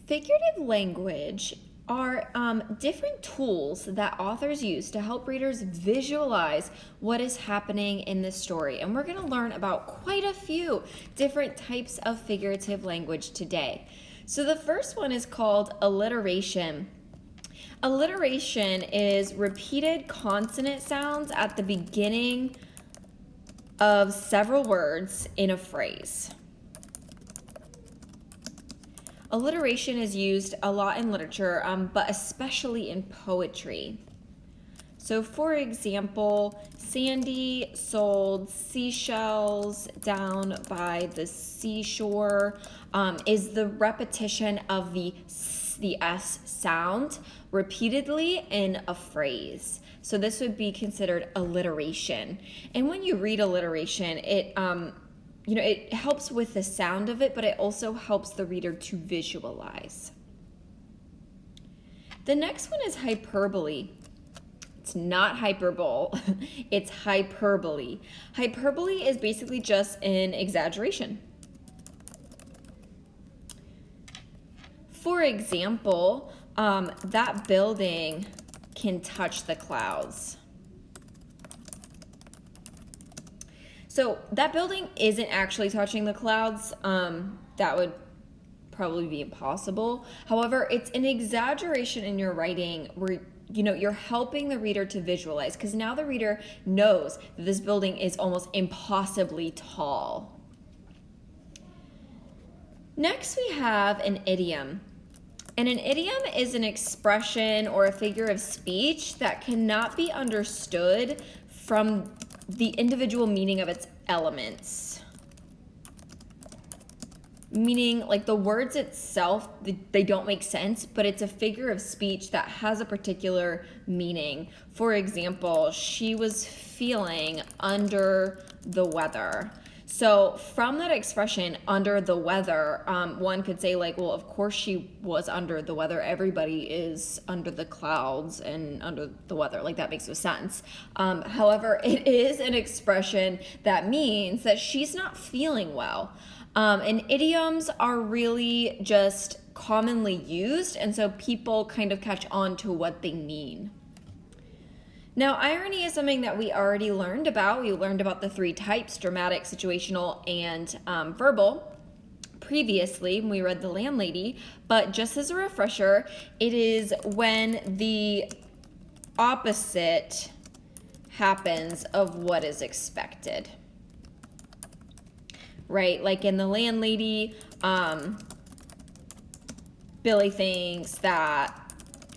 Figurative language are different tools that authors use to help readers visualize what is happening in the story. And we're going to learn about quite a few different types of figurative language today. So the first one is called alliteration. Alliteration is repeated consonant sounds at the beginning of several words in a phrase. Alliteration is used a lot in literature, but especially in poetry. So for example, Sandy sold seashells down by the seashore is the repetition of the S sound repeatedly in a phrase. So this would be considered alliteration. And when you read alliteration, it helps with the sound of it, but it also helps the reader to visualize. The next one is hyperbole. It's not hyperbole, it's hyperbole. Hyperbole is basically just an exaggeration. For example, that building can touch the clouds. So that building isn't actually touching the clouds. That would probably be impossible. However, it's an exaggeration in your writing where you're helping the reader to visualize, because now the reader knows that this building is almost impossibly tall. Next, we have an idiom. And an idiom is an expression or a figure of speech that cannot be understood from the individual meaning of its elements. Meaning, like, the words itself, they don't make sense, but it's a figure of speech that has a particular meaning. For example, she was feeling under the weather. So from that expression, under the weather, one could say, like, well, of course she was under the weather. Everybody is under the clouds and under the weather. Like, that makes no sense. However, it is an expression that means that she's not feeling well. And idioms are really just commonly used, and so people kind of catch on to what they mean. Now, irony is something that we already learned about. We learned about the three types: dramatic, situational, and verbal previously when we read The Landlady. But just as a refresher, it is when the opposite happens of what is expected. Right? Like in The Landlady, Billy thinks that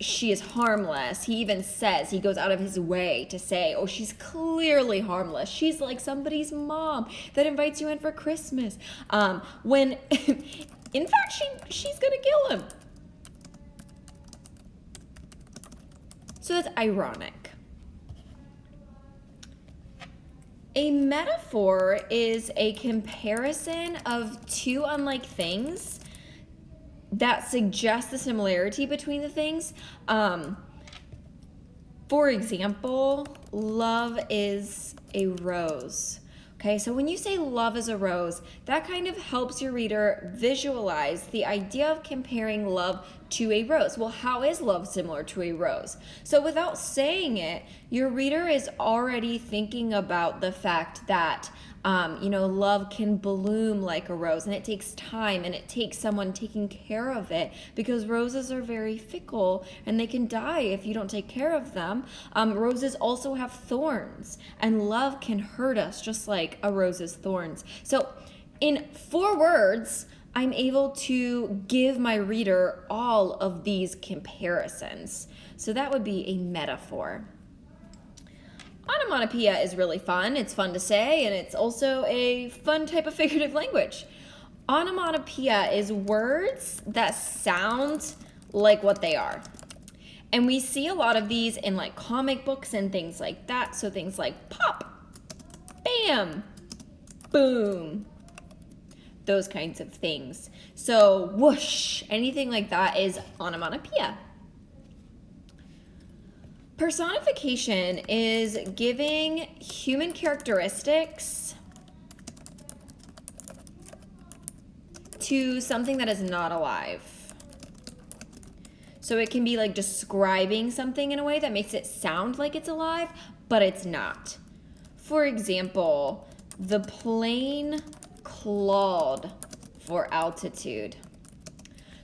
she is harmless. He even says, he goes out of his way to say, oh, she's clearly harmless. She's like somebody's mom that invites you in for Christmas. When in fact, she's gonna kill him. So that's ironic. A metaphor is a comparison of two unlike things that suggests the similarity between the things. For example, love is a rose. Okay, so when you say love is a rose, that kind of helps your reader visualize the idea of comparing love to a rose. Well, how is love similar to a rose? So without saying it, your reader is already thinking about the fact that love can bloom like a rose, and it takes time, and it takes someone taking care of it, because roses are very fickle and they can die if you don't take care of them. Roses also have thorns, and love can hurt us just like a rose's thorns. So in 4 words, I'm able to give my reader all of these comparisons. So that would be a metaphor. Onomatopoeia is really fun. It's fun to say, and it's also a fun type of figurative language. Onomatopoeia is words that sound like what they are. And we see a lot of these in like comic books and things like that. So things like pop, bam, boom, those kinds of things. So whoosh, anything like that is onomatopoeia. Personification is giving human characteristics to something that is not alive. So it can be like describing something in a way that makes it sound like it's alive, but it's not. For example, the plane clawed for altitude.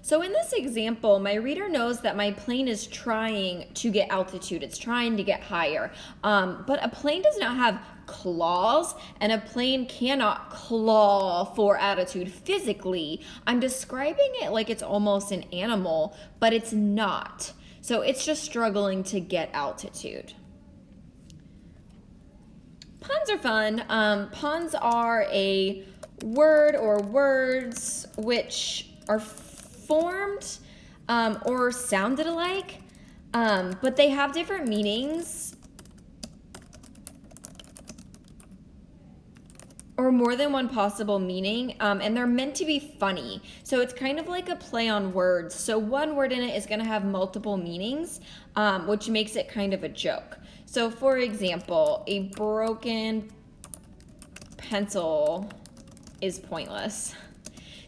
So in this example, my reader knows that my plane is trying to get altitude. It's trying to get higher. But a plane does not have claws, and a plane cannot claw for altitude physically. I'm describing it like it's almost an animal, but it's not. So it's just struggling to get altitude. Puns are fun. Puns are a word or words which are formed or sounded alike, but they have different meanings or more than one possible meaning, and they're meant to be funny. So it's kind of like a play on words. So one word in it is going to have multiple meanings, which makes it kind of a joke. So for example, a broken pencil is pointless.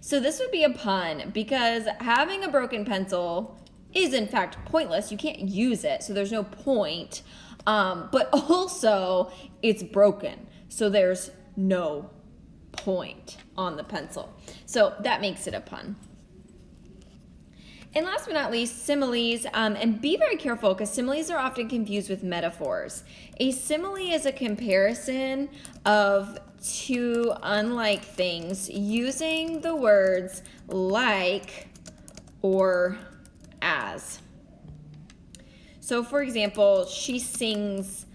So this would be a pun because having a broken pencil is in fact pointless. You can't use it, so there's no point. But also it's broken, so there's no point on the pencil. So that makes it a pun. And last but not least, similes, and be very careful because similes are often confused with metaphors. A simile is a comparison of two unlike things using the words like or as. So for example, she sings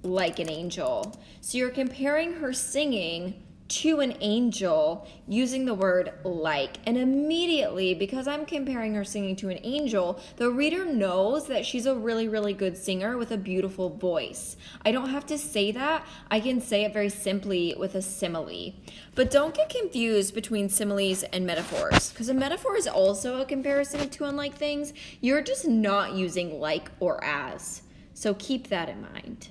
like an angel. So you're comparing her singing to an angel using the word like. And immediately, because I'm comparing her singing to an angel, the reader knows that she's a really, really good singer with a beautiful voice. I don't have to say that. I can say it very simply with a simile. But don't get confused between similes and metaphors, because a metaphor is also a comparison of two unlike things. You're just not using like or as. So keep that in mind.